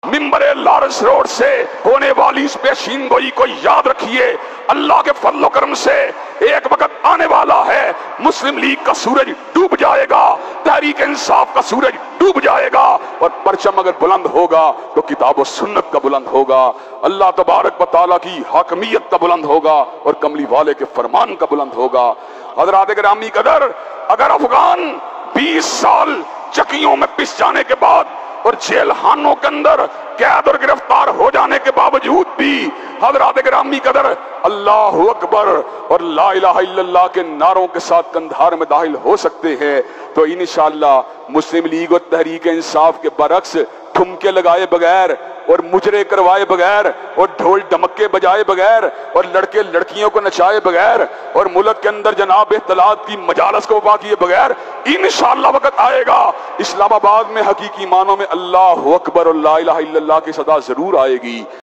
منبر لارس روڈ سے ہونے والی اس پیشین گوئی کو یاد رکھیے، اللہ کے فضل و کرم سے ایک وقت آنے والا ہے، مسلم لیگ کا سورج ڈوب جائے گا، تحریک انصاف کا سورج ڈوب جائے گا، اور پرچم اگر بلند ہوگا تو کتاب و سنت کا بلند ہوگا، اللہ تبارک و تعالیٰ کی حاکمیت کا بلند ہوگا، اور کملی والے کے فرمان کا بلند ہوگا۔ حضرات گرامی قدر، اگر افغان 20 سال چکیوں میں پس جانے کے بعد اور جیل خانوں کے اندر قید اور گرفتار ہو جانے کے باوجود بھی حضرات گرامی قدر اللہ اکبر اور لا الہ الا اللہ کے نعروں کے ساتھ کندھار میں داخل ہو سکتے ہیں، تو انشاءاللہ مسلم لیگ اور تحریک انصاف کے برعکس ٹھمکے لگائے بغیر اور مجرے کروائے بغیر اور ڈھول ڈمکے بجائے بغیر اور لڑکے لڑکیوں کو نچائے بغیر اور ملک کے اندر جناب اختلاط کی مجالس کو وفا کیے بغیر انشاءاللہ وقت آئے گا اسلام آباد میں حقیقی معنوں میں اللہ اکبر اور لا الہ الا اللہ کی صدا ضرور آئے گی۔